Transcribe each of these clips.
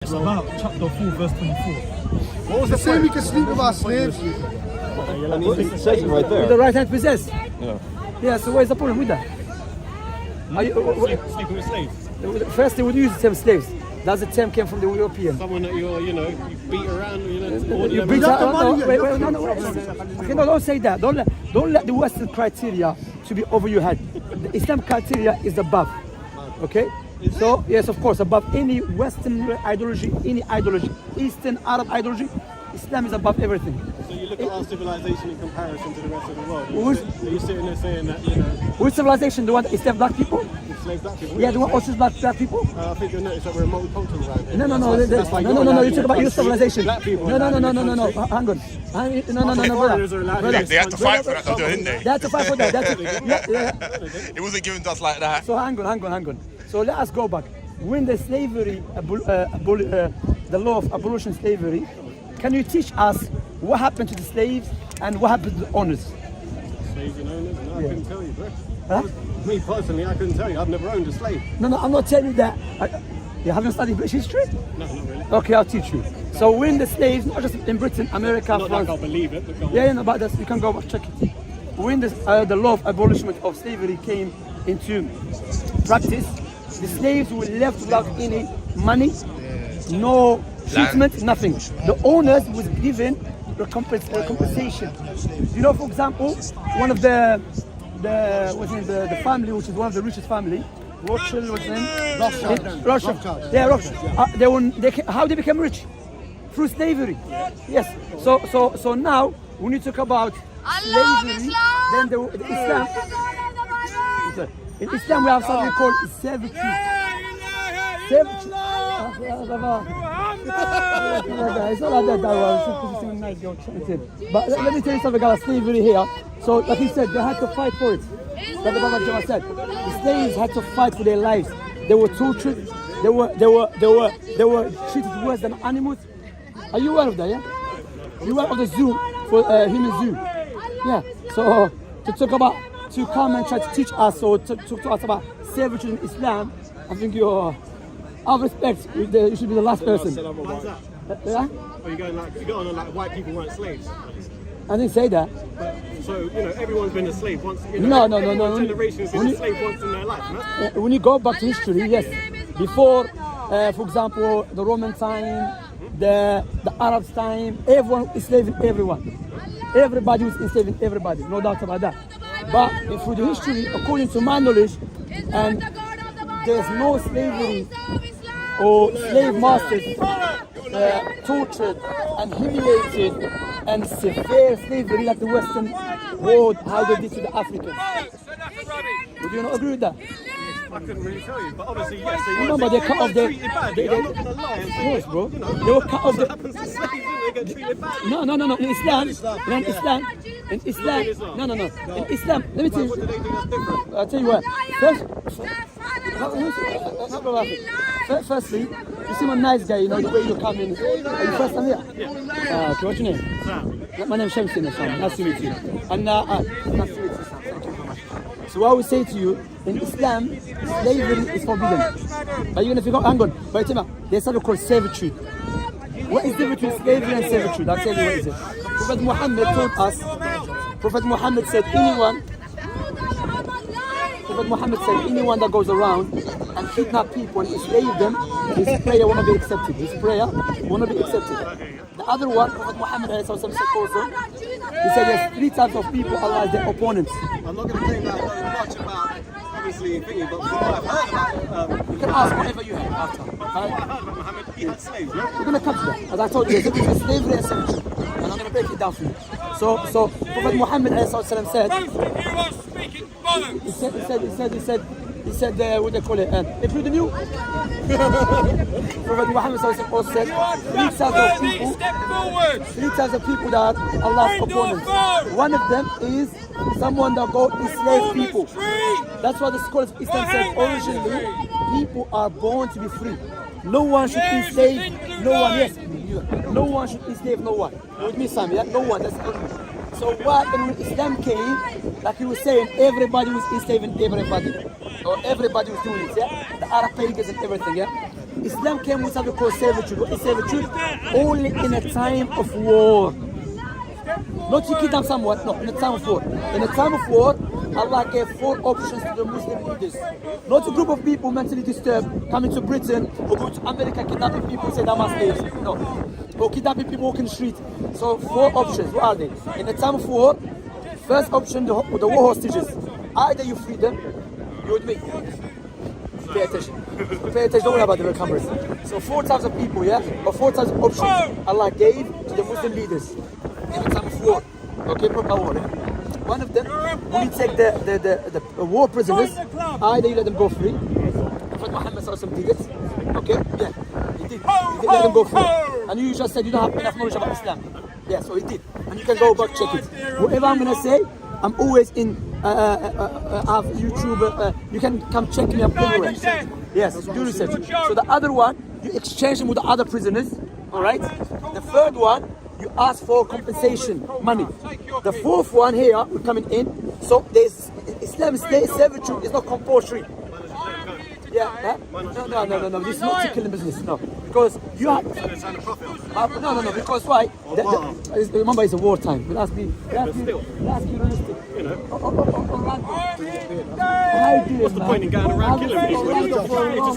It's about chapter 4, verse 24. What was the saying we can sleep with our slaves? It says it right With the there. right hand possess. Yeah. Yeah, so where's the problem with that? Are you, Sleeping with slaves. first they would use the term slaves. That's the term came from the European. Someone that you beat around, order You them beat around. out, okay, no, don't say that. Don't let the Western criteria to be over your head. The Islam criteria is above. Okay? So yes, of course, above any Western ideology, any ideology, Eastern Arab ideology, Islam is above everything. So you look at our civilization in comparison to the rest of the world. Who's- Are you sitting there saying that, Which civilization? The one that enslave black people? enslaved black people? Yeah, the one also black people? I think you'll notice that we're multicultural around here. No, why no, you're no. allowed You in talk about the your country. civilization. Black people No. are allowed in the Hang on. No, Foreigners are brother. allowed Brother. in They had to fight for that though, didn't they? They had to fight for that. It wasn't given to us like that. So hang on. So let us go back. When the slavery, the law of abolition slavery, can you teach us what happened to the slaves and what happened to the owners? Slaves and owners, and I couldn't tell you, bro. Huh? Me personally, I couldn't tell you. I've never owned a slave. No, I'm not telling you that. You haven't studied British history? No, not really. Okay, I'll teach you. So when the slaves, not just in Britain, America, Not France. like I'll believe it, but go on. Yeah, no, but you can go back, check it. When the law of abolishment of slavery came into practice, the slaves were left without any money, no treatment, nothing. The owners was given compensation. You know, for example, one of the family, which is one of the richest family, Rothschild was in Rothschild. Yeah, Rothschild. How they became rich? Through slavery. Yes. So now when you talk about slavery, then the Islam. In Islam we have something called servitude. Servitude. It's not like that. But let me tell you something about slavery here. So like he said, they had to fight for it. Like the Baba Jama said, the slaves had to fight for their lives. They were tortured. They were treated worse than animals. Are you aware of that? Yeah. You aware of the zoo for human zoo? Yeah. So to come and try to teach us or to talk to us about servitude in Islam, I think you're, out of respect, you should be the last person. Why's that? Yeah? Are you going on like white people weren't slaves? I didn't say that. So, everyone's been a slave once. No. Every generation has been a slave once in their life, no? When you go back to history, yes. Before, for example, the Roman time, the Arabs time, everyone was enslaving everyone. Everybody was enslaving everybody, no doubt about that. But through the history, according to my knowledge, and there's no slavery or slave masters tortured and humiliated and severe slavery like the Western world, how they did to the Africans. Would you not agree with that? I couldn't really tell you, but obviously, yes, they No, but they cut off their. treated badly. I'm not going to lie and Of say, course, bro. They were cut off what the. happens to slaves, they get treated badly. No. In Islam. No. In Islam, let me tell What do you. they do that's different? I'll tell you what. Firstly, you seem a nice guy, the way you come in. Are you first time here? Yeah. Okay, what's your name? Sam. My name is Shamsi, nice to meet you. And nice to meet you, Sam. Thank you very much. So what I would say to you, in Islam, slavery is forbidden. But even if you go, hang on, but there's something called servitude. What is the difference between slavery and servitude? I'll tell you what is it. Prophet Muhammad told us, Prophet Muhammad said anyone that goes around and kidnap people and enslave them, his prayer will not be accepted. The other one, Prophet Muhammad said also, he said there's 3 types of people, Allah is their opponents. I'm not going to claim that I know much about, obviously, thingy, but from what I've heard about You can ask whatever you have after. what I heard about Muhammad, he had slaves, right? We're going to come to that. As I told you, there's a difference between slavery and servitude. And I'm going to break it down for you. So Prophet Muhammad said, he said, what they call it, including you. Prophet Muhammad also said, 3 types of people that are Allah's opponents. One of them is someone that go enslave people. That's what the scholars of Islam said originally. People are born to be free. No one should enslave no one. Yes, no one should enslave no one. With me, Sam, yeah? No one. That's so what happened when Islam came, like he was saying, everybody was enslaving everybody. Or everybody was doing it, yeah? The Arab pagans and everything, yeah? Islam came with something called servitude. What is servitude? Only in a time of war. Not to kidnap someone, no, in a time of war. In a time of war, Allah gave 4 options to the Muslim leaders. Not a group of people mentally disturbed coming to Britain or go to America, kidnapping people and say they're my slaves. No. Or kidnapping people walking the street. So 4 options, what are they? In a time of war, first option, the war hostages. Either you free them, you with me. Pay attention. Pay attention, don't worry about the cameras. So 4 types of people, yeah? Or 4 types of options Allah gave to the Muslim leaders in a time of war. Okay, proper war. Yeah? One of them, when you take the war prisoners, either you let them go free. Prophet Muhammad did it. Okay? Yeah. He did. He did let them go free. And you just said you don't have enough knowledge about Islam. Yeah, so he did. And you can go back check it. Whatever I'm gonna say, I'm always in YouTube. You can come check me up everywhere. Yes, do research. So the other one, you exchange them with the other prisoners. Alright? The third one, you ask for compensation, money. The fourth one here, we're coming in. So there's Islam servitude is not compulsory. Yeah, huh? No. This is not to kill the business, no. Because you have no, because why? Remember, it's a wartime. Let's be realistic. You know. What's the point in going around killing people? It just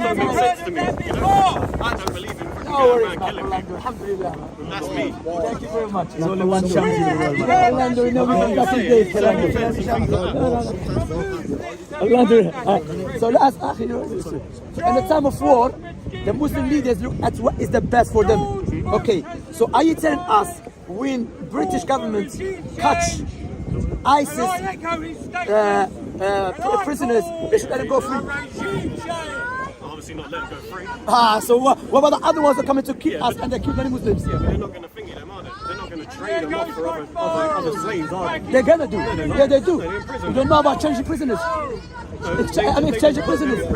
don't make sense to me. You know? I don't believe in going around killing people. Alhamdulillah. That's me. Thank you very much. There's only one Shamsi in the world. So let's in the time of war, the Muslim leaders look at what is the best for them. Okay, so are you telling us when British government catch ISIS prisoners, they should let them go free? Obviously not let them go free. So what about the other ones that are coming to kill us and they kill many Muslims? Yeah, but they're not going to thingy them, are they? They're not going to trade them off for other slaves, are they? They're gonna do. Yeah, they do. You don't know about changing prisoners. Exchanging prisoners.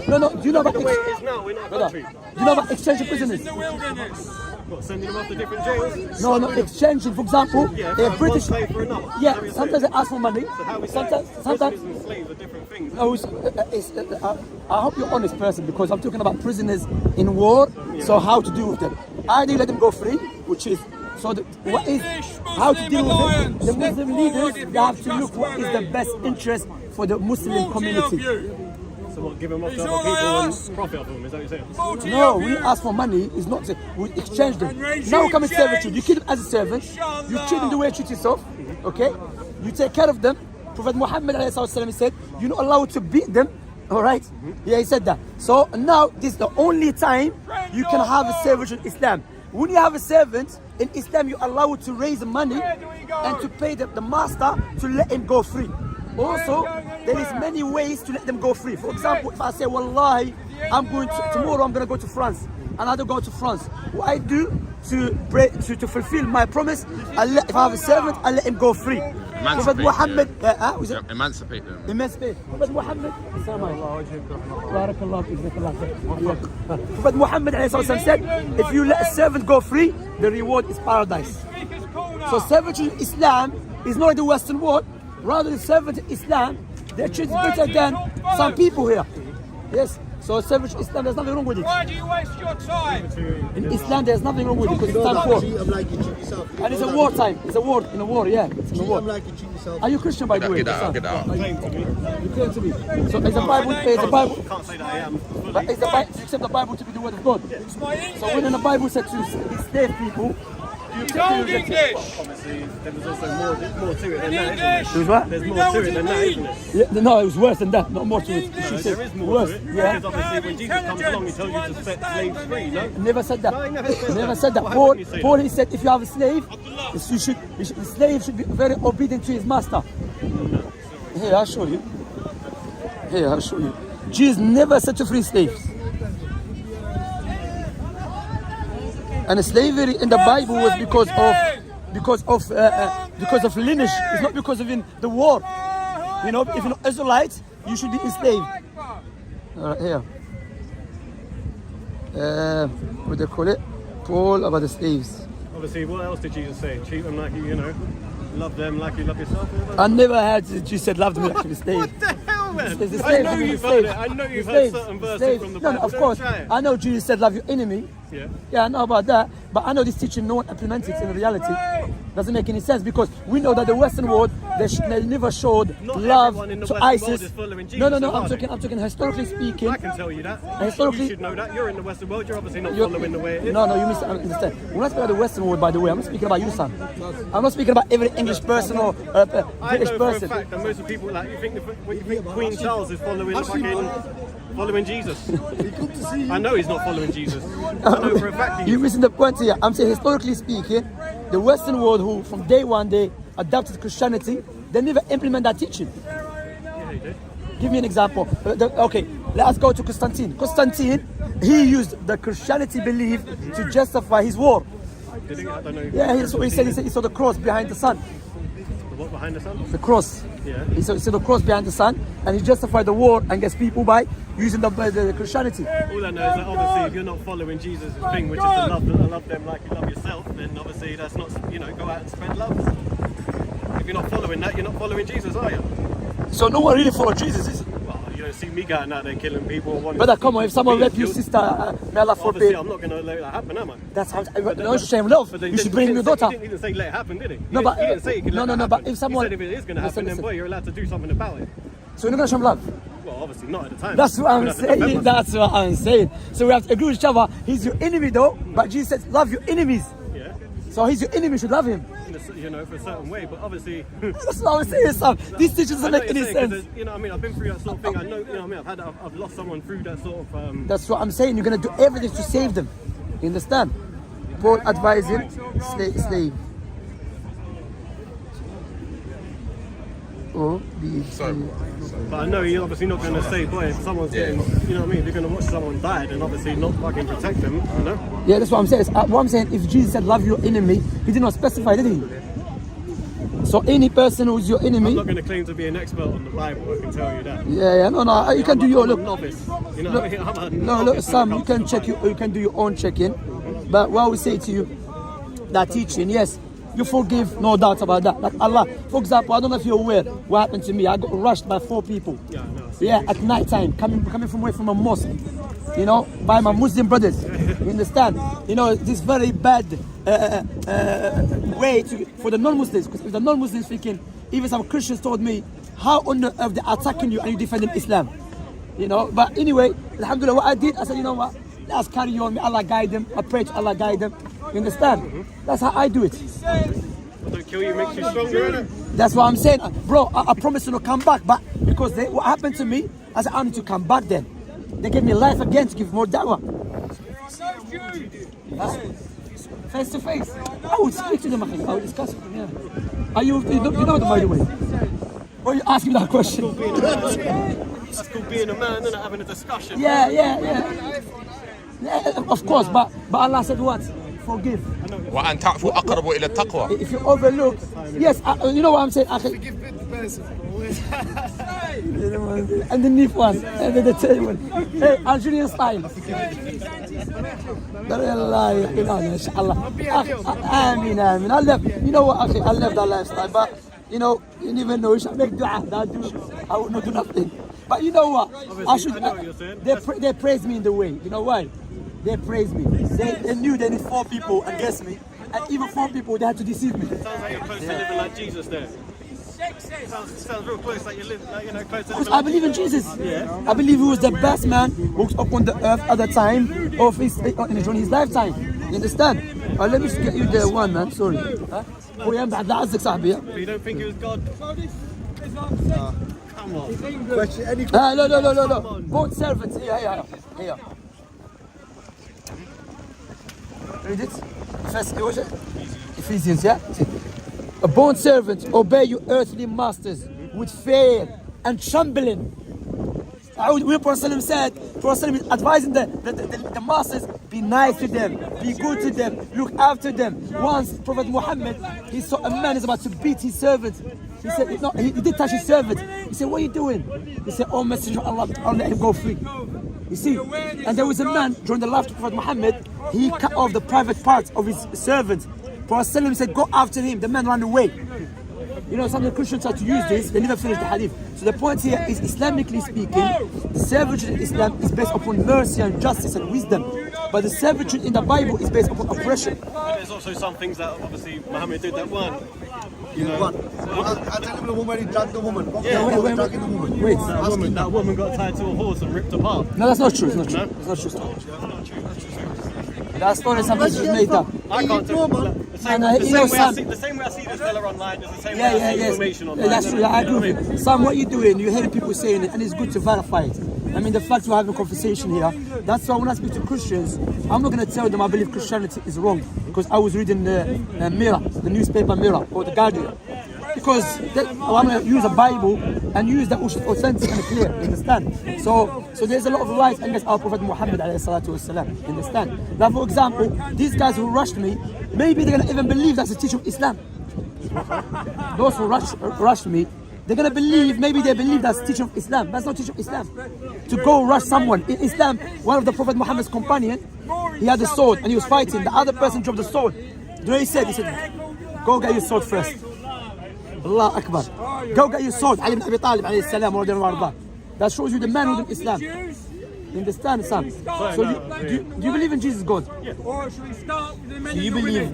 No. Do you know about the way it is now in our country? Do you know about exchanging prisoners? What, sending them off to different jails? No, exchanging. For example, Yeah, British. one slave for another. Yeah, sometimes they ask for money. So how we Sometimes. prisoners and slaves are different things. No, I hope you're an honest person because I'm talking about prisoners in war. So how to deal with them? Either you let them go free, which is what is how to deal with it. The Muslim leaders they have to look what is the best interest for the Muslim community. So what, give them off to other people and profit off them, is that what you're saying? No, we ask for money, it's not we exchange them. Now we come in servitude, you keep them as a servant, you treat them the way you treat yourself, okay? You take care of them. Prophet Muhammad said, you're not allowed to beat them, alright? Yeah, he said that. So now this is the only time you can have a servitude in Islam. When you have a servant, in Islam you're allowed to raise money and to pay the master to let him go free. Also, there is many ways to let them go free. For example, if I say, Wallahi, tomorrow I'm going to go to France, and I don't go to France. What I do to fulfill my promise, if I have a servant, I let him go free. Prophet Muhammad, emancipate them. Emancipate. Prophet Muhammad, Prophet Muhammad said, if you let a servant go free, the reward is paradise. So servitude in Islam is not in the Western world. Rather than servant in Islam, they're treated better than some people here. Yes. So servitude in Islam, there's nothing wrong with it. Why do you waste your time? In Islam, there's nothing wrong with it because it's time for war. And it's a war time. It's a war in a war, yeah. It's in a war. Are you Christian by the way? Get out. You claim to be. So is the Bible? Can't say that I am. But is the Bible? You accept the Bible to be the word of God? So when the Bible said to enslaved people, you Don't English! Obviously, there's also more to it than that, English! isn't there? There's more to it than that, isn't there? Yeah, no, it was worse than that. Not more to it. There is more worse. to it. Yeah. Because obviously when Jesus comes along, he tells you to set slaves free, no? Never said that. No, he never said Never that. said that. What Paul, happened you say Paul, that? he said, if you have a slave, the slave should be very obedient to his master. Here, I'll show you. Jesus never set to free slaves. And slavery in the Bible was because of lineage. It's not because of the war. You know, if you're not Israelite, you should be enslaved. Here. What do they call it? Paul about the slaves. Obviously, what else did Jesus say? Treat them like you know, love them like you love yourself. I never heard Jesus said love them like a slave. What the hell, man. It's the I slaves, know the you've slaves. heard it. I know you've The heard slaves, certain the verses slaves. from the No, Bible. of Don't course. try it. I know Jesus said, love your enemy. Yeah. Yeah, I know about that. But I know this teaching no one implements it in reality. Doesn't make any sense because we know that the Western world, they never showed Not love everyone in the to Western ISIS. world is following Jesus, No, are they? I'm talking historically speaking. I can tell you that. Historically- You should know that. You're in the Western world. You're obviously not You're- following the way it is. No, you misunderstand. When I speak about the Western world, by the way, I'm not speaking about you, son. I'm not speaking about every English person or I British know person. for a fact that most of the people, like, you think Queen Charles is following Jesus. I know he's not following Jesus. I know for a fact he You're is. missing the point here. I'm saying historically speaking, the Western world who from day one they adopted Christianity, they never implement that teaching. Yeah, he did. Give me an example. Okay, let us go to Constantine. Constantine, he used the Christianity belief to justify his war. Did he? I don't know. Yeah, he said he saw the cross behind the sun. The what behind the sun? The cross. Yeah. He saw the cross behind the sun, and he justified the war against people by using the Christianity. All I know is that obviously if you're not following Jesus' thing, which is to love them like you love yourself, then obviously that's not, go out and spread love. If you're not following that, you're not following Jesus, are you? So no one really followed Jesus, is it? Well, you don't see me going out there killing people. Brother, come on, if someone raped your killed, sister, may Allah obviously forbid. I'm not going to let that happen, am I? That's how. No shame, love. But then You should bring he your didn't say- daughter. He didn't say let it happen, did he? No, but he didn't say he could let no, it but happen. if someone, He said if it is going to happen, then boy, you're allowed to do something about it. So you're not gonna show him love. Well, obviously not at the time. That's what I'm I'm gonna have to defend saying. myself. That's what I'm saying. So we have to agree with each other. He's your enemy, though. But Jesus says, love your enemies. Yeah. So he's your enemy. You should love him. For a certain way, but obviously. That's what I'm saying, son. This teaching doesn't I know make what any you're saying, sense. 'cause, I've been through that sort of thing. I know, I've lost someone through that sort of. That's what I'm saying. You're gonna do everything to save them. You understand? Paul advising slave. Oh, But I know you're obviously not going to say, boy, if someone's getting, you know what I mean? You're going to watch someone die and obviously not fucking protect them, you know? Yeah, that's what I'm saying. What I'm saying, if Jesus said love your enemy, he did not specify, did he? So any person who's your I'm enemy. not going to claim to be an expert on the Bible, I can tell you that. Yeah, no. You can do your I'm look. a novice. You know, Look, I'm a no, look, novice Sam, when you it can comes to check the Bible. you can do your own check-in. But what we say to you, that teaching, yes, you forgive, no doubt about that. Like Allah, for example, I don't know if you're aware what happened to me. I got rushed by 4 people. Yeah, I know. Yeah, at night time, coming from away from a mosque, by my Muslim brothers. You understand? This very bad way for the non-Muslims. Because if the non-Muslims thinking, even some Christians told me, how on earth they're attacking you and you defending Islam? But anyway, alhamdulillah, what I did, I said, you know what? Let's carry on. May Allah guide them. I pray to Allah guide them. You understand? That's how I do it. Don't kill you, makes you stronger, innit? That's what I'm saying. Bro, I promise to not come back. But because what happened to me, I said, I need to come back then. They gave me life again to give more dawah. Face to face. I would speak to them, I would discuss with them, yeah. Are you know them, by the way? Or are you asking that question? That's called being a man, innit? Having a discussion. Yeah, of course, but Allah said what? Forgive. وأن تعفوا أقرب إلى التقوى. If you overlook, yes, you know what I'm saying? Forgive the person. Underneath one, under the table. Hey, Algerian style. Inshallah. Amin. I love, you know what, I love that lifestyle, but you never know. You should make dua. I would not do nothing. But you know what? Obviously, I know what you're saying. They praise me in the way. You know why? They praise me. They knew they need 4 people against me, and even 4 people they had to deceive me. Sounds like you're close to living like Jesus there. Sounds real close, like you're living, close to Because living I like believe in Jesus. Yeah. I believe he was the best man who was up on the earth at the time of during his lifetime. You understand? Let me just get you the one, man. Sorry. ويا بعد لا عزك صاحبي. But you don't think he was God? Come on. Question, any No. Both servants. Here. Read it. First, what was it? Ephesians, yeah? A bond servant, obey your earthly masters with fear and trembling. When Prophet said, Prophet is advising the masters, be nice to them, be good to them, look after them. Once Prophet Muhammad, he saw a man is about to beat his servant. He said, no, he did touch his servant. He said, what are you doing? He said, oh Messenger of Allah, I'll let him go free. You see, and there was a man during the life of Prophet Muhammad, he cut off the private parts of his servant. Prophet said, go after him. The man ran away. You know, some of the Christians try to use this, they never finish the hadith. So the point here is, Islamically speaking, the servitude in Islam is based upon mercy and justice and wisdom. But the servitude in the Bible is based upon oppression. But there's also some things that obviously Muhammad did that weren't. You know, What? I tell him the woman, he drugged the woman. Yeah, wait. Drugging the woman. Wait. that woman got tied to a horse and ripped apart. No, that's not true. It's not true. No? It's not true. That's not true. That story is something that's made up. I can't tell you. The same way I see this fella online is the same way I see information online. That's true. I agree with you. Sam, what you're doing, you're hearing people saying it, and it's good to verify it. I mean, the fact we're having a conversation here, that's why when I speak to Christians, I'm not going to tell them I believe Christianity is wrong, because I was reading the Mirror, the newspaper Mirror, or the Guardian. Because I'm going to use a Bible and use that which is authentic and clear, you understand? So there's a lot of lies against our Prophet Muhammad alayhi salatu wasalam, you understand? Now, for example, these guys who rushed me, maybe they're going to even believe that's the teaching of Islam. Those who rushed me, they're going to believe, maybe they believe that's the teaching of Islam. That's not teaching of Islam. To go rush someone. In Islam, one of the Prophet Muhammad's companion, he had a sword and he was fighting. The other person dropped the sword. Do you know what he said? He said, go get your sword first. Allah Akbar. Go get your sword. Ali ibn Abi Talib alayhi salam. That shows you the man within Islam. You understand, Sam? So do you believe in Jesus God? Yeah. Do you believe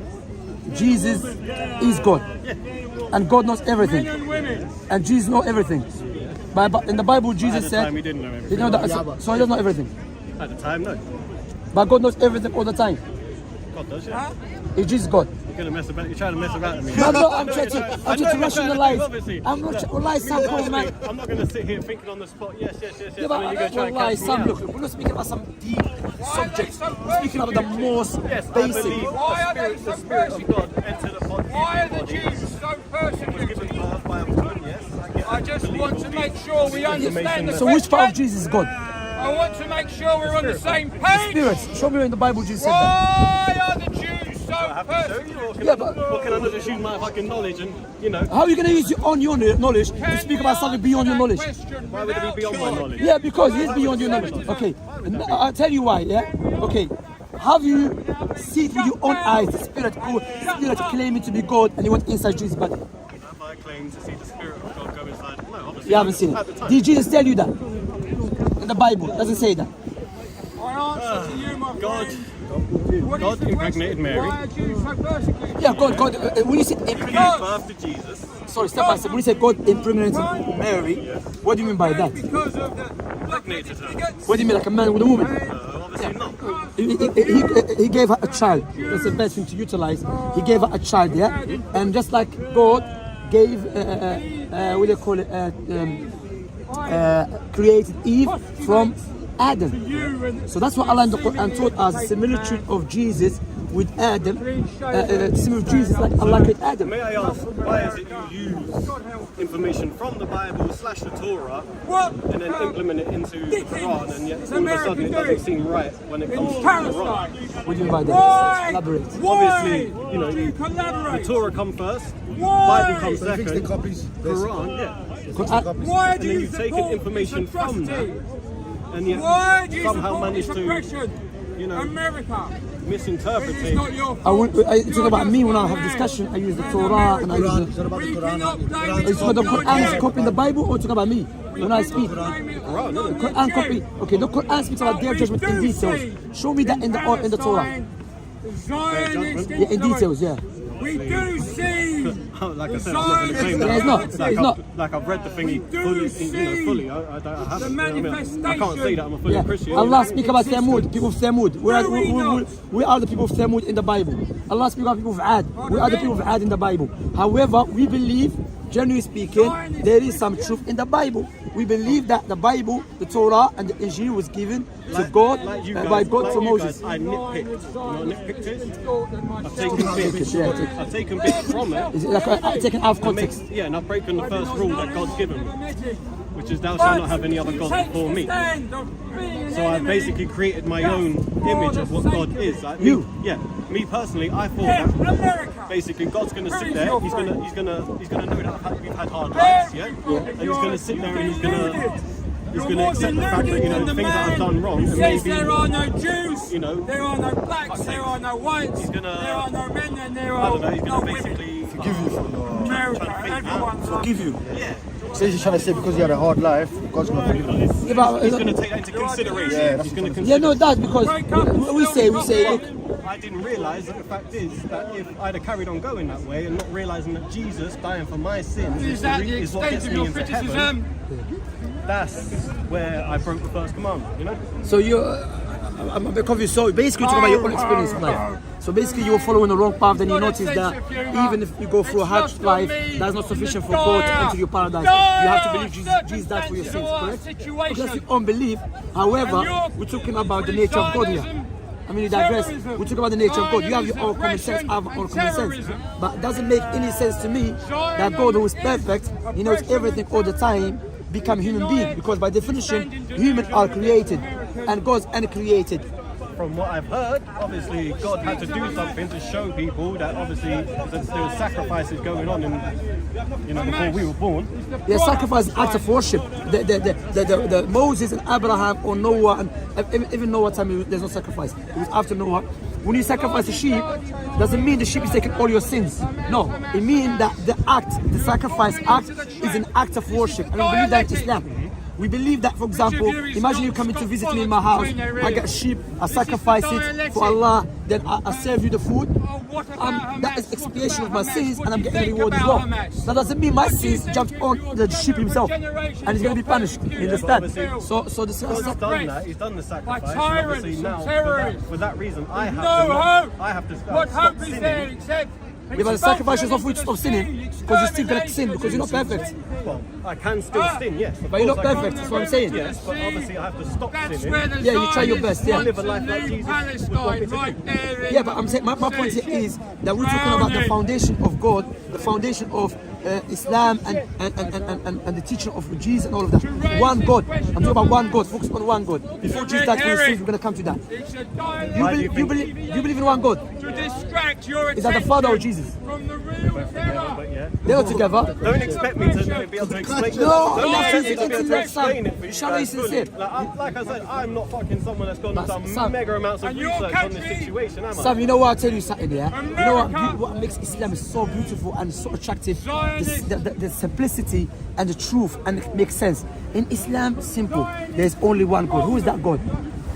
Jesus is God? And God knows everything. And Jesus knows everything. But in the Bible, Jesus At the said, time, he didn't know everything. you know that, so he doesn't know everything. At the time, no. But God knows everything all the time. God does, yeah. Is Jesus God? You're trying to mess about with me. No, I'm trying to rationalize. Obviously. I'm not lies, Sam, come on, man. I'm not going to sit here thinking on the spot, yes. Yeah, And then you're going to try and lies, catch me Sam, out. look, we're not speaking about some deep subjects. We're speaking about the most Yes, I basic. believe the Spirit of God entered upon Why are the body. Jews so Was persecuted? given birth by a woman, yes. I just want to make sure we understand the So which part of Jesus is God? I want to make sure we're on the same page. Spirit. Show me where in the Bible Jesus said that. Why are the Jews so I have to show persecuted? you, or can, Yeah, but- or can I not just use my fucking knowledge and, you know, How are you going to use your knowledge to speak about something beyond your knowledge? why would it be beyond my knowledge? Yeah, because it's beyond your knowledge. Okay, I'll tell you why, yeah? Okay, have you seen with your own eyes the Spirit claiming to be God and he went inside Jesus' body? Have I claimed to see the Spirit of God go inside? No, obviously. You haven't seen At the it. time. Did Jesus tell you that? In the Bible, it doesn't say that. My answer to you, my God, friend. What is God the impregnated question? Mary. Why are Jews so persecuted? Yeah, God, when you say impregnated, Birth to Jesus. sorry, step by step, when you say God impregnated Mary, what do you mean by that? Because of the Impregnated her. What do you mean, like a man with a woman? Obviously not. He gave her a child. That's the best thing to utilize. He gave her a child, yeah? And just like God gave, what do you call it, created Eve from Adam. So that's what Allah in the Quran taught us, the similitude of Jesus with Adam, similitude of Jesus like Allah created Adam. May I ask, why is it you use information from the Bible / the Torah and then implement it into the Quran, and yet all of a sudden it doesn't seem right when it comes to the Quran? What do you mean by that? Elaborate. Obviously, you know, the Torah come first, Bible comes Fix the second, copies. Quran, yeah. Why And do then you you've taken support information this from that, atrocity? and yet Why do you somehow support managed this to, oppression? you know, America. misinterpret It's it. not your I fault. talk about me when I have discussion. I use the Torah and I use Quran. the. It's not about the We Quran. cannot blame Quran it is So the on your Quran is death. copying the Bible, or talk about me when I speak? Quran copy. Okay, the Quran speaks about their judgment in details. Show me that in the Torah. Yeah, in details, yeah. We do see. Like I said, I'm not going to claim that. Yeah, it's not. Like, It's not. Like I've read the thingy fully. I haven't. I can't say that I'm a fully Yeah. Christian. Allah speak about Thamud, people of Thamud. We are the people of Thamud in the Bible. Allah speak about people of Ad. We are the people of Ad in the Bible. However, we believe, generally speaking, there is some truth in the Bible. We believe that the Bible, the Torah, and the Injil was given to God you by guys, God like to you Moses. guys, I nitpicked. You know what nitpicked is? I've taken bits. Yeah, take- I've taken bits from it. Is it like taken out of context? Yeah, and I've broken the first rule that God's given me, which is thou shalt not have any other gods before me. So I've basically created my own image of what God is. Me personally, I thought that basically God's gonna sit there. He's gonna know that we've had hard lives, yeah. And he's gonna sit there and he's gonna is going to accept the fact that, you know, things that I've done wrong, and says maybe, there are no Jews, you know, there are no blacks, there are no whites, he's gonna, there are no men, and there I are don't know, he's no going to women. basically Forgive you for America, everyone. forgive you. Yeah. So he's trying to say because you had a hard life, God's gonna forgive you. Yeah, but, He's going to take that into consideration. Yeah, He's going to consider. yeah, no, that's because we say, look, I didn't realise that the fact is that if I'd have carried on going that way and not realising that Jesus dying for my sins Is that the is what extent gets of me your into criticism? heaven, that's where I broke the first commandment, you know? so I'm a bit confused. So basically, you're talking about your own experience in life. So basically, you're following the wrong path. Then you notice that even if you go through a hard life, that's not sufficient for God to enter your paradise. You have to believe Jesus died for your sins, correct? Because that's your unbelief. However, we're talking about the nature of God here. I mean, you digress. We're talking about the nature of God. You have your own common sense, I have my own common sense. But it doesn't make any sense to me that God, who is perfect, He knows everything all the time, become human being. Because by definition, humans are created and God's uncreated. From what I've heard, obviously God had to do something to show people that obviously that there were sacrifices going on, you know, before we were born. Their sacrifice is act of worship. The Moses and Abraham or Noah and even Noah time there's no sacrifice. It was after Noah. When you sacrifice a sheep, doesn't mean the sheep is taking all your sins. No, it means that the sacrifice act is an act of worship, and we believe that in Islam. We believe that, for example, imagine you coming to visit me in my house, I get a sheep, I sacrifice it for Allah, then I serve you the food. That is expiation of my sins, and I'm getting a reward as well. That doesn't mean my sins jumped on the sheep himself, and he's going to be punished. You understand? So the God's done that. He's done the sacrifice. And tyrants obviously now, and for that reason, I have No hope. I have to What stop hope is there sinning. except Yeah, but the sacrifice is not for you to stop sinning, because you're still going to sin, because you're not perfect. Well, I can still sin, yes. But you're not perfect, that's what I'm saying. Yes, but obviously I have to stop that's sinning. where the Yeah, you try your best, yeah. Live a life like New Jesus would want me Palestine, to right do. there in Yeah, but I'm saying my point here is that we're talking about the foundation of God, the foundation of Islam and the teaching of Jesus and all of that. One God. I'm talking about one God. Focus on one God. Before Jesus died for your sins, we're going to come to that. It's a dialogue You believe in one God? to distract your Is that the Father or Jesus? from the real terror. But yeah. They're all together. Don't expect me to be able to explain it. No, Don't enough expect is me to be able to it, Sam. explain it for you Shall I guys sincere? fully. Like I said, I'm not fucking someone that's gone and done Sam. mega amounts of And your research on this country- situation, am I? Sam, you know what? I'll tell you something, yeah? You know America- what makes Islam so beautiful and so attractive? Zionist. The simplicity and the truth, and it makes sense. In Islam, simple. There's only one God. Who is that God?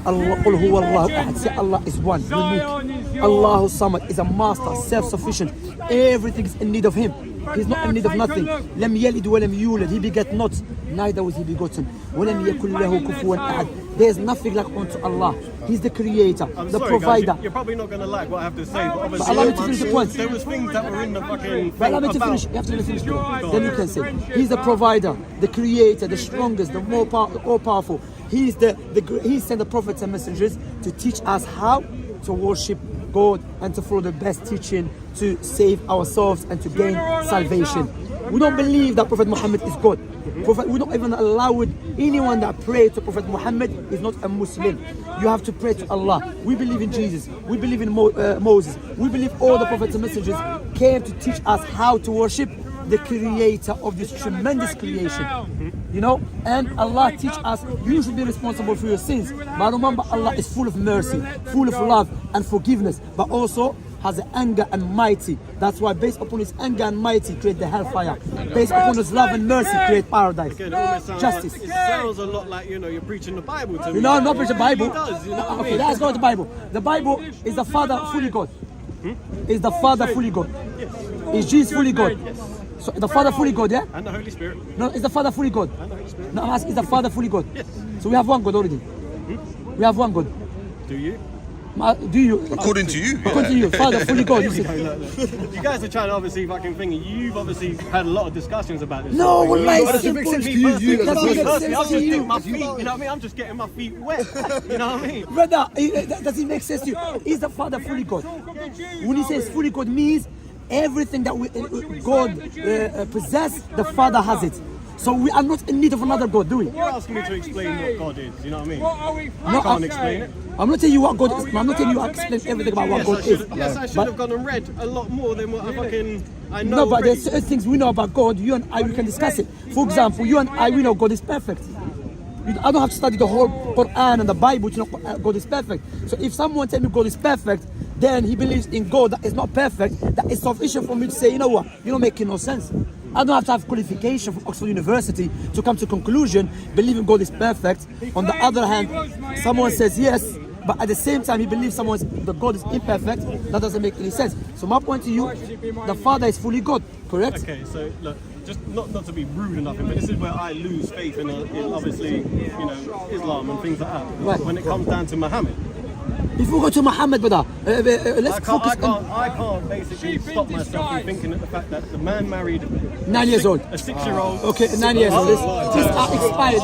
Allah, قل هو الله أحد. Say Allah is one, unique. Allahu Samad is a master, self-sufficient. Everything is in need of Him. He's not in need of nothing. لم يلد ولم يولد. He begat not, neither was He begotten. ولم يكن له كفوا أحد. There's nothing like unto Allah. He's the creator, I'm the sorry, provider. Guys, you're probably not going to like what I have to say, but obviously allow me to finish the point. there was things that were in the fucking But thing allow me to about... finish. You have to let me finish. Then you can say He's the provider, the creator, the strongest, the more all powerful. He sent the prophets and messengers to teach us how to worship God and to follow the best teaching to save ourselves and to gain salvation. We don't believe that Prophet Muhammad is God. We don't even allow anyone that prays to Prophet Muhammad is not a Muslim. You have to pray to Allah. We believe in Jesus. We believe in Moses. We believe all the prophets and messengers came to teach us how to worship the creator of this tremendous creation. You know, and Allah teach us you should be responsible for your sins. But remember, Allah is full of mercy, full of love and forgiveness, but also has anger and mighty. That's why based upon His anger and mighty create the hellfire. Based upon His love and mercy create paradise. Again, it almost sounds Justice. Like, it sounds a lot like, you know, you're preaching the Bible to me. You know, I'm not preaching the Bible. It does, you know what I Okay, mean? that's not the Bible. The Bible is the Father fully God. Is the Father fully God? Is Jesus fully God? So the Father fully God, yeah? And the Holy Spirit. No, is the Father fully God? And the Holy Spirit. No, I'm asking, is the Father fully God? Yes. So we have one God already. We have one God. Do you? Do you? According to you. According to you, Father fully God. You see. You guys are trying to obviously fucking thing. You've obviously had a lot of discussions about this. No, sort of thing. wallahi, But it's it makes simple. sense to you. It doesn't make Personally, sense I'm to just you. getting my feet. You know what I mean? I'm just getting my feet wet. You know what I mean? Brother, does it make sense to you? Is the Father fully God? When He says fully God means everything that God possess, the Father has it. So we are not in need of another God, do we? You're asking me to explain what God is. You know what I mean? What are we I can't explain it. I'm not telling you what God is. I'm not telling you I explain everything about what God is. Yes, I should But- have gone and read a lot more than what I know. No, but already. there's certain things we know about God. You and I, we can discuss it. For example, you and I, we know God is perfect. I don't have to study the whole Quran and the Bible to know God is perfect. So if someone tells me God is perfect, then he believes in God that is not perfect, that is sufficient for me to say, you know what, you're not making no sense. I don't have to have qualification from Oxford University to come to conclusion, believing God is perfect. On the other hand, someone says yes, but at the same time he believes the God is imperfect. That doesn't make any sense. So my point to you, the Father is fully God, correct? Okay, so look, just not to be rude or nothing, but this is where I lose faith in obviously, you know, Islam and things like that. Right. When it comes down to Muhammad. If we go to Muhammad, brother, let's focus on... I can't basically stop myself from thinking at the fact that the man married 9 years old. a 6-year-old. Okay, 9 years old. This expired.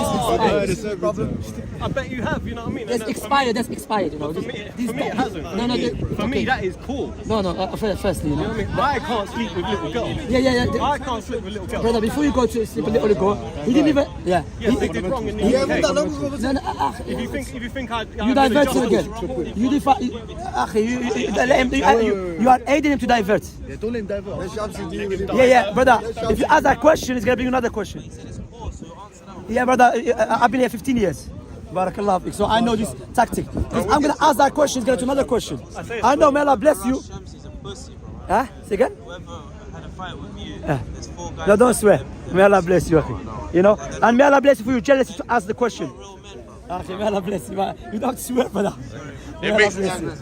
This expired. I bet you have, you know what I mean? That's expired. That's expired. You know. For me, it hasn't. For me, that is cool. No. Firstly, you know. You know what I mean? I can't sleep with little girls. Yeah. I can't sleep with little girls. Brother, before you go to sleep with little girl, he didn't even. Yeah. Yes, they did wrong in the UK. No. If you think I You divert him again. You are aiding him to divert. Yeah, don't let him divert. Yeah, brother. If you ask that question, it's gonna bring another question. Yeah, brother. I've been here 15 years. Barakallah fik. So I know this tactic. Because I'm gonna ask that question, it's gonna to another question. I know, may Allah bless you. Huh? Say again? Had a fight with you. There's 4 guys. No, don't swear. May Allah bless you, akhi. You know, and may Allah bless you for your jealousy to ask the question. Okay, may Allah bless you. You don't have to swear, brother. It makes sense.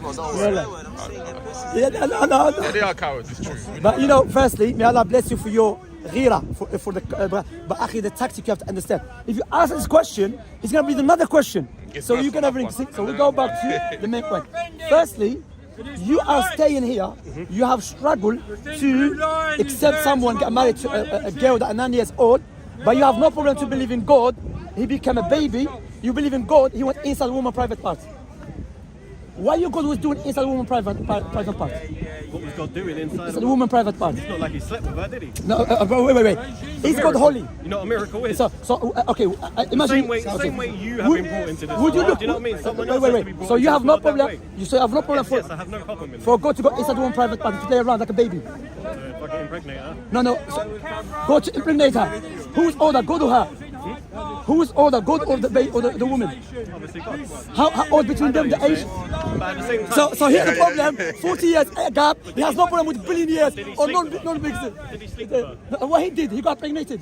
Yeah, no. Yeah, they are cowards, it's true. But you know, firstly, may Allah bless you for your ghira, for the but akhi, the tactic you have to understand. If you ask this question, it's gonna be another question. So you're gonna bring. So we go back to the main point. Firstly, you are staying here. You have struggled to accept someone get married to a girl that is 9 years old, but you have no problem to believe in God. He became a baby. You believe in God. He went inside woman private part. Why you God was doing inside woman private part? What was God doing inside The woman private part. It's not like he slept with her, did he? No, wait. Is God holy? You know what a miracle is? Okay, imagine. Same way you have been brought into this Would you world. look? Do you know what I mean? Someone else has to be Wait. brought So you into have this no world that problem. way. You say you have no problem Yes, I have no problem with for God to go inside woman private part to play around like a baby. if I get impregnate her. No. So, go to impregnate her. Who's older, God or her? Who's older, God or the woman? Obviously God. How old between them, the age? But at the same time, So here's the problem. 40 years gap. He has no problem with billion years or sleep non-big. did he sleep with her? What he did, he got impregnated.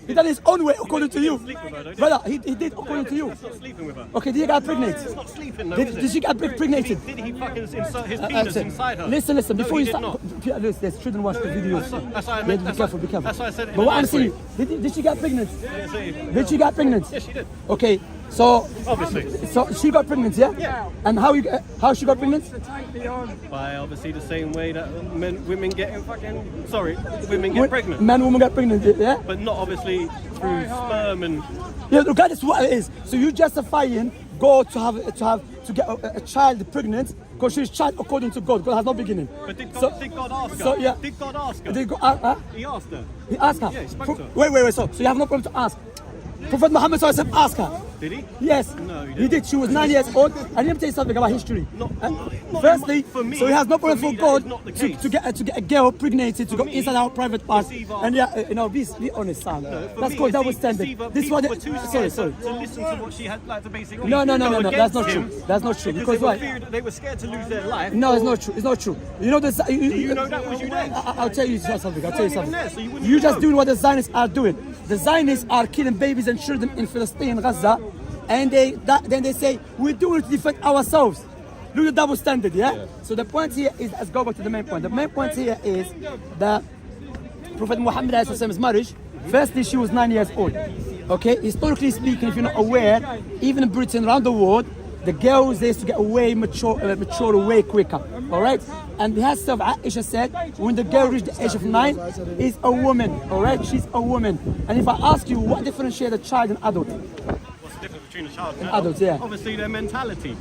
He done his own way according to you. Sleep with her, though, Brother, he did according to you. That's not sleeping with her. Okay, did he get pregnant? It's not sleeping though, is it? Did she get impregnated? Did he fucking insert his penis inside her? Listen, No, before he you did start, not. there's children watch the videos. That's why I You meant. have to be careful. That's why I said it in But a what I'm nice way. saying, did she get pregnant? Yeah, so- Did she get pregnant? Yes, she did. Okay, so Obviously. she got pregnant, yeah? Yeah. And how she got pregnant? By obviously the same way that women get women get pregnant. Men, women get pregnant, yeah? But not obviously through sperm and Yeah, look, that is what it is. So you're justifying God to get a child pregnant because she's child according to God. God has no beginning. But did So- God ask her? so, yeah. Did God ask her? He He asked her. asked her. Yeah, he spoke to her. Wait. So you have no problem to ask. Prophet Muhammad SAW asked her. Did he? Yes, No, he he did. She was 9 years old. And let me tell you something about history. Not Firstly, for me, so he has no problem for for me, that God is not the to case. get a girl pregnated to go me, inside our private part. it's either- And yeah, be honest, son. For That's me, called it's double either standard. This people one, were too sorry. scared to listen to what she had like to basically. No, go that's not against him true. That's not true. Because Because they why? were feared, they were scared to lose their life. No, it's not true. It's not true. You know the. you know that? Was you there? I'll tell you something. I'll tell you You weren't even something. there, so you wouldn't You're even just know. doing what the Zionists are doing. The Zionists are killing babies and children in Palestine, Gaza, and then they say we're doing it to defend ourselves. Look at the double standard, yeah? So the point here is, let's go back to the main point. The main point here is that Prophet Muhammad's marriage, firstly, she was 9 years old. Okay, historically speaking, if you're not aware, even in Britain, around the world, the girls, they used to get away, mature way quicker, all right? And the herself, Aisha said, when the girl reached the age of 9, is a woman, all right? She's a woman. And if I ask you, what differentiates a child and adult? What's the difference between a child and Adults, yeah. Obviously, their mentality.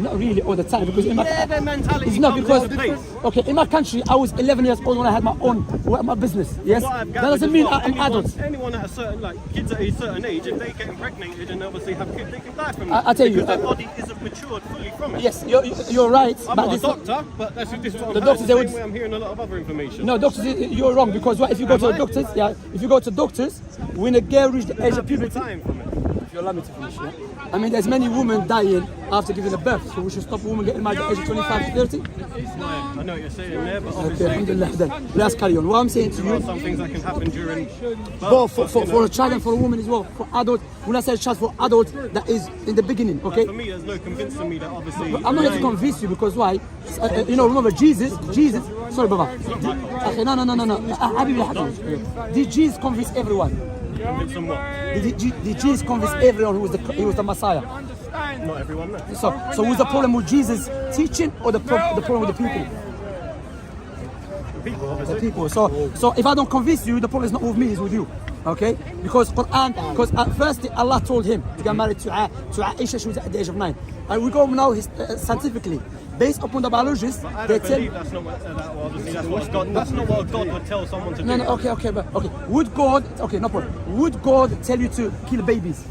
Not really all the time, because in my Their mentality it's not comes because into place. okay, in my country I was 11 years old when I had my business. Yes, What I've that gathered doesn't as mean well, I'm adult. Anyone at a certain, kids at a certain age, if they get impregnated and obviously have kids, they can die from it. I tell you, because their body isn't matured fully from it. Yes, you're right. I'm but not a this- doctor, but this is what I'm The hearing. doctors, The they same would- way I'm hearing a lot of other information. No, doctors, you're wrong because what if you go to the doctors? Yeah, if you go to doctors, when a girl reaches the age of Have people puberty, dying from it. you allow me to finish, yeah? I mean, there's many women dying after giving a birth, so we should stop women getting married at the age of 25 to 30? I know what you're saying there, but Okay, obviously alhamdulillah, then. Let's carry on. What I'm saying to there are you, some things that can happen during birth. both for a child and for a woman as well, for adult, when I say child, for adult, that is in the beginning, okay? For me, there's no convincing me that obviously. I'm not here to convince you because why? You know, remember Jesus, sorry, Baba. Okay, no. Habibi, Habibi. Did Jesus convince everyone? Convince them what? Did Jesus convince everyone he was the Messiah? Not everyone, no. So was the problem with Jesus teaching or the problem with the people? People, The obviously. people. So if I don't convince you, the problem is not with me, it's with you. Okay? Because firstly Allah told him to get married to Aisha, she was at the age of 9. And we go now scientifically. Based upon the biologists, I they don't tell believe that's not what, obviously that's not what God would tell someone to do. no, okay, would God, okay, no problem. Would God tell you to kill babies?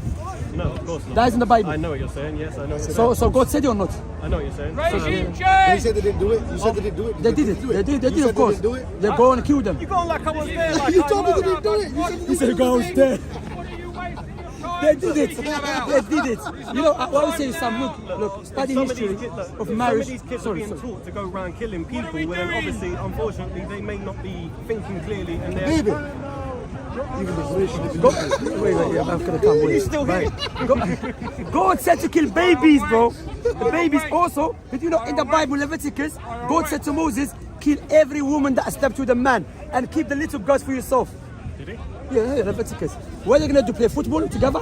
No, of course not. That is in the Bible. I know what you're saying, yes, I know what you're saying. So God said it or not? I know what you're saying. Regime They change! said they didn't do it. You said they didn't do it. They did it. They did, You of said course. They didn't do it. They're going to kill them. You going like I was there, like You I told me know. they didn't do it. He said God was there. What are you wasting your time They did it. talking about? They did it. You know, what I would say is Sam, look, study Some of history these kids, of some marriage. of these kids are Sorry. being taught to go around killing people, when obviously, unfortunately, they may not be thinking clearly, and they're. Baby. Wait, yeah, I'm gonna come. Wait. You still here? God said to kill babies, bro. The babies also. But you know, in the Bible, Leviticus, God said to Moses, kill every woman that slept with a man and keep the little girls for yourself. Did he? Yeah, Leviticus. What are they gonna do? Play football together?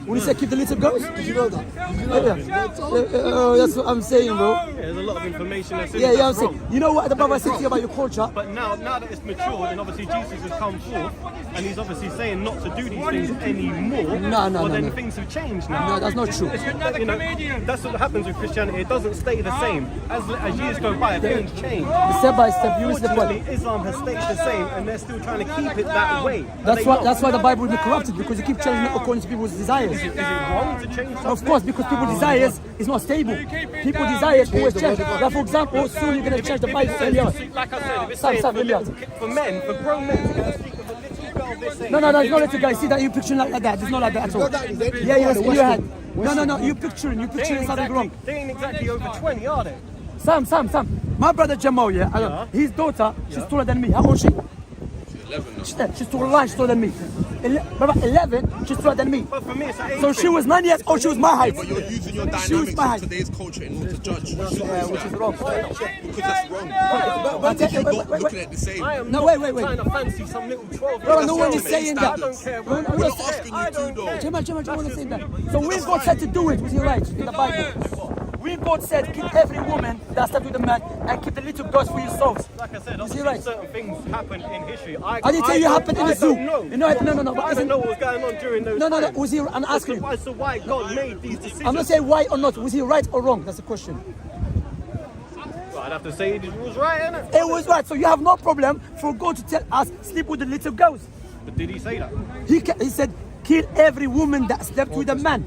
When you say keep the little girls? Did you know that? That's what I'm saying, bro. Yeah, there's a lot of information that's in Yeah, that's I'm saying. wrong. You know what the Bible said to you about your culture? But now that it's matured, and obviously Jesus has come forth, and he's obviously saying not to do these things anymore. No. Then things have changed now. No, that's not true. You know, that's what happens with Christianity. It doesn't stay the same. As years go by, things change. Step by step, you step by. Unfortunately, Islam has stayed the same, and they're still trying to keep it that way. That's why the Bible will be corrupted, because you keep changing it according to people's desires. Is it wrong to change something? Of course, because people's desires is not stable. People's desires always change. Like for example, soon you're gonna change the Bible. Like I said, if it's saying for men, for grown men to go and sleep with a little girl this age. No, it's not little guy. See that you picturing like that. It's not like that at all. Yeah, in your head. No, you picturing something wrong. They ain't exactly over 20, are they? Sam. My brother Jamal, his daughter, she's taller than me. How old is she? 11 now. She's taller than me. 11, she's taller than me. But for me, it's an age So she thing. was 9 years old, she was my height. But you're using your She was dynamics my of height. today's culture in order to judge. Which is wrong. Because that's wrong. I think you're not looking at the same. I am No, not wait. trying to fancy some little 12-year-old. Bro, no one what is I'm saying saying. that. I don't care. No, Bro. We're not asking you I to, don't though. care. Jamal, no one is saying that. So when God said to do it, was he right in the Bible? When God said, kill every woman that slept with a man and keep the little girls for yourselves. Like I said, Is he obviously right? certain things happen in history. I didn't tell you happened in the zoo. No, No, but I isn't- don't know what was going on during those No, times. was he, I'm asking you. As to why God made these decisions. I'm not saying why or not, was he right or wrong? That's the question. Well, I'd have to say it was right, innit? It was right, so you have no problem for God to tell us, sleep with the little girls. But did he say that? He said, kill every woman that slept with a man.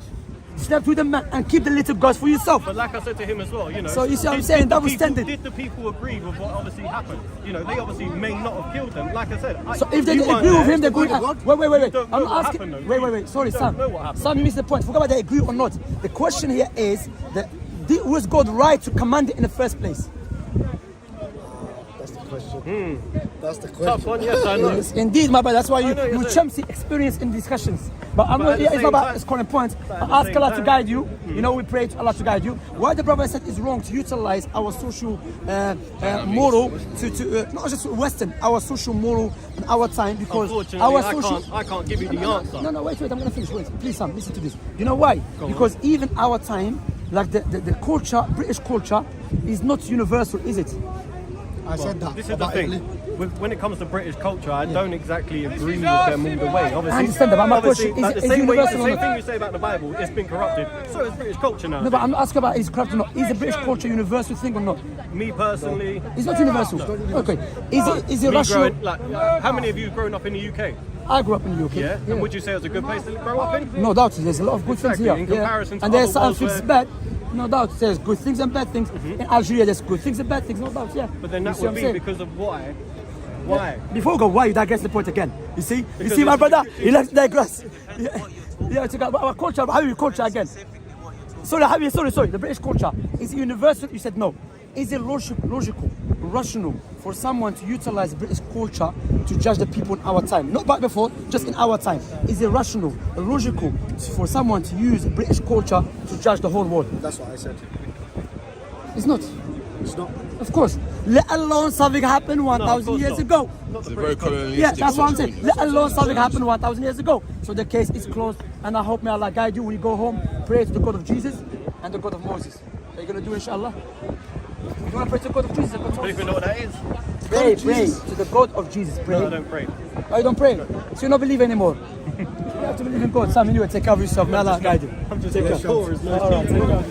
Slept with a man and keep the little girls for yourself. But like I said to him as well, you know. So you see what I'm saying? That was standard. Did the people agree with what obviously happened? You know, they obviously may not have killed them. Like I said, So if they you agree weren't with there. him, they're going. Wait. don't I'm know what asking. happened, though. Wait. Sorry, You don't Sam. know what happened. Sam missed the point. Forget about they agree or not. The question here is that was God right to command it in the first place? That's the question. That's the question. Tough one, yes, I know. Yes, indeed, my brother. That's why you know you're Shamsi experience in discussions. But I'm But not. at the It's same not about time- scoring points. at I the ask same Allah to time- guide you. You know, we pray to Allah to guide you. Why the brother said it's wrong to utilize our social moral to not just Western, our social moral in our time, because Unfortunately, our social. I can't give you the answer. No, wait, I'm gonna finish. Wait, please, Sam, listen to this. You know why? Because even our time, like the culture, British culture, is not universal, is it? I said that. This is the about thing. Italy. When it comes to British culture, I don't exactly agree with them all the way. Obviously, I understand that, but my obviously, question like is the same universal or same not? thing you say about the Bible, it's been corrupted. So is British culture now. No, but I'm not asking about is corrupt or not. Is the British culture a universal thing or not? Me personally, It's not universal. Okay. Is it me rational? growing, like, how many of you have grown up in the UK? I grew up in the UK. Yeah. And would you say it was a good place to grow up in? No doubt, there's a lot of good Exactly, things in here. comparison to And there's other some worlds things where- bad. No doubt, there's good things and bad things. In Algeria, there's good things and bad things. No doubt, yeah. But then You that see what would I'm be saying? because of why Why? Before we go, why you digress the point again? You see? Because you see, my it's- brother? He likes to digress. Yeah, it's about our culture. How you culture again? Sorry, sorry. The British culture is it universal. You said no. Is it logical, rational for someone to utilize British culture to judge the people in our time? Not back before, just in our time. Is it rational, logical for someone to use British culture to judge the whole world? That's what I said. It's not. It's not. Of course. Let alone something happened 1,000 course years not. ago. Not the It's a very British culture. colonialistic. Yeah, that's what I'm saying. culture. Let alone something happened 1,000 years ago. So the case is closed, and I hope may Allah guide you when you go home. Pray to the God of Jesus and the God of Moses. Are you gonna do inshallah? You wanna pray to the God of Jesus and God of I don't Moses? even know what that is. Pray to the God of Jesus. Pray. No, I don't pray. Oh, you don't pray? So you don't believe anymore? You have to believe in God. Sam, anyway, take care of yourself. May Allah guide you. I'm just Take a care. poor as no All right, take care.